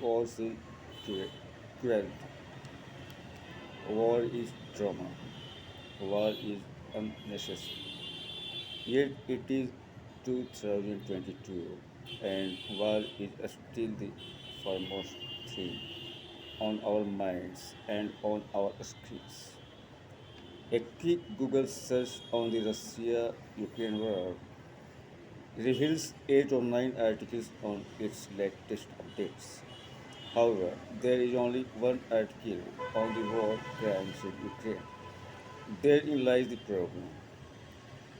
War-Is-A-Cruelty. War is trauma. War is unnecessary. Yet it is 2022 and war is still the foremost thing on our minds and on our screens. A quick Google search on the Russia Ukraine war reveals 8 or 9 articles on its latest updates. However, there is only one article on the war crimes in Ukraine. Therein lies the problem.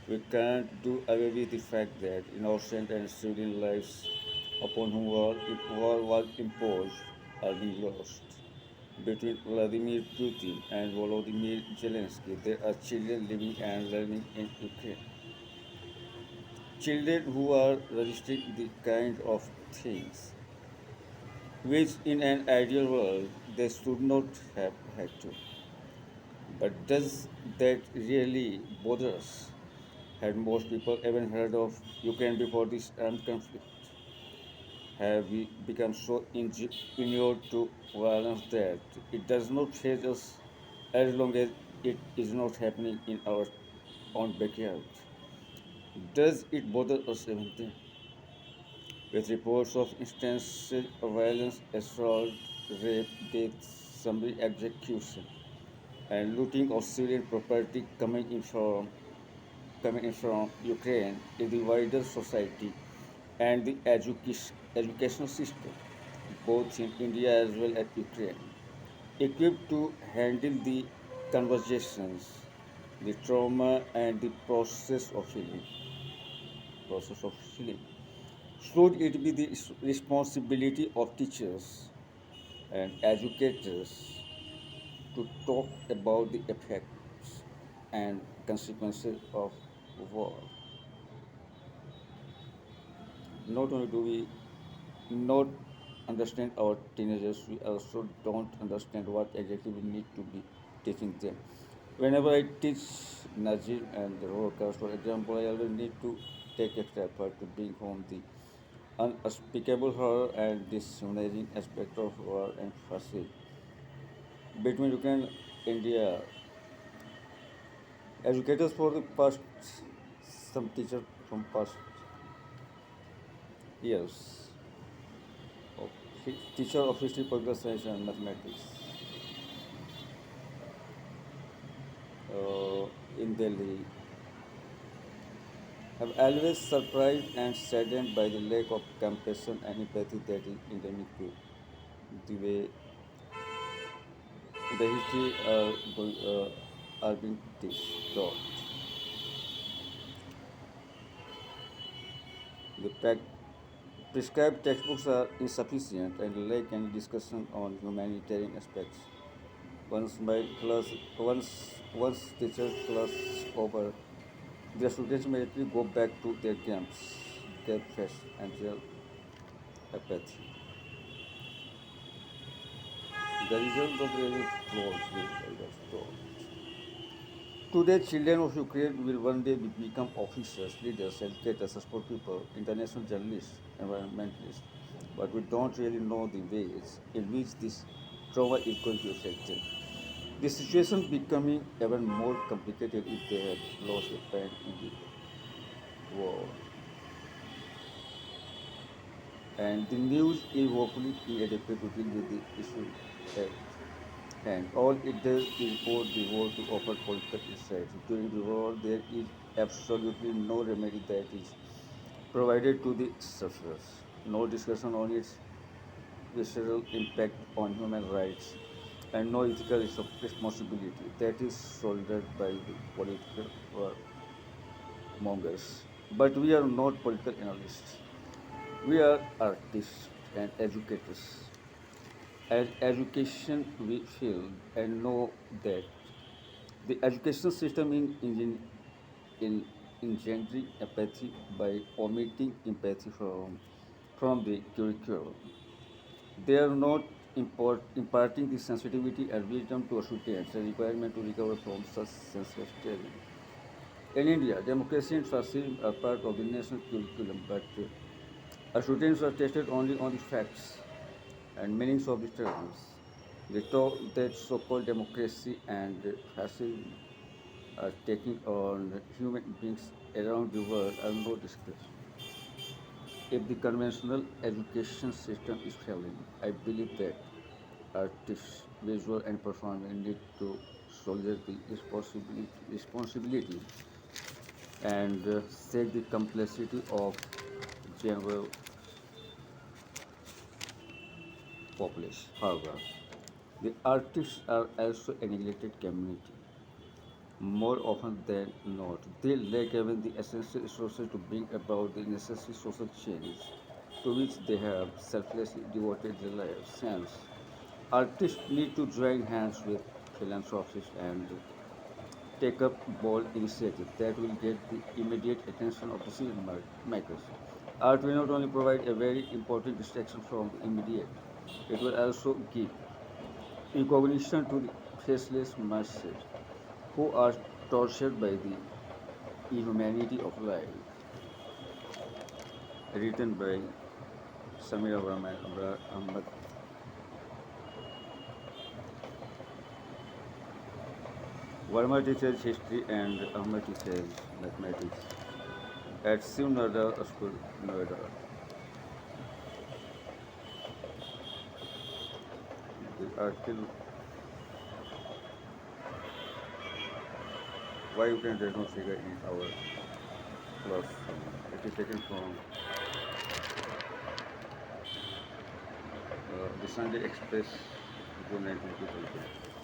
We can't do away with the fact that innocent and civilian lives upon whom war was imposed are being lost. Between Vladimir Putin and Volodymyr Zelensky, there are children living and learning in Ukraine. Children who are registering the kind of things which in an ideal world they should not have had to. But does that really bother us? Had most people ever heard of Ukraine before this armed conflict? Have we become so inured to violence that it does not faze us as long as it is not happening in our own backyard? Does it bother us even then? With reports of instances of violence, assault, rape, death, summary execution, and looting of civilian property coming in from Ukraine in the wider society and the educational system, both in India as well as Ukraine, equipped to handle the conversations, the trauma, and the process of healing. Should it be the responsibility of teachers and educators to talk about the effects and consequences of war? Not only do we not understand our teenagers, we also don't understand what exactly we need to be teaching them. Whenever I teach Najib and the Holocaust, for example, I always need to take extra effort to bring home the unspeakable horror and dishumanizing aspect of war and fascism. Between Ukraine and India, educators for the past, some teachers from past years, of teacher of history, political science, and mathematics in Delhi have always surprised and saddened by the lack of compassion and empathy that is endemic to the way the history are being taught. The prescribed textbooks are insufficient and lack any discussion on humanitarian aspects. Once teacher class over, the students immediately go back to their camps, their fresh and real apathy. The result of the flows with was told. Today, children of Ukraine will one day become officers, leaders, educators, sport people, international journalists, environmentalists. But we don't really know the ways in which this trauma is going to affect them. The situation becoming even more complicated if they had lost a parent in the war. And the news is woefully inadequate to deal with the issue at hand. All it does is report the war to offer political insights. During the war, there is absolutely no remedy that is provided to the sufferers. No discussion on its visceral impact on human rights, and no ethical responsibility that is shouldered by the political mongers. But we are not political analysts. We are artists and educators. As education, we feel and know that the education system in engendering apathy by omitting empathy from the curriculum. They are not imparting the sensitivity and wisdom to students, a requirement to recover from such senseless training. In India, democracy and fascism are part of the national curriculum, but our students are tested only on the facts, and meanings of the terms. They told that so-called democracy and fascism are taking on human beings around the world are no discussion. If the conventional education system is failing, I believe that artists, visual and performing need to shoulder the responsibility and take the complexity of general population. However, the artists are also a neglected community. More often than not, they lack even the essential resources to bring about the necessary social change to which they have selflessly devoted their lives. Hence, artists need to join hands with philanthropists and take up bold initiatives that will get the immediate attention of decision makers. Art will not only provide a very important distraction from the immediate, it will also give recognition to the faceless masses who are tortured by the inhumanity of life. Written by Samira Verma and Ahmad. Verma teaches history and Ahmad teaches mathematics at Sivnada School, Noida. The article why Ukraine does not figure in our classroom. It is taken from the Sunday Express, June 1922.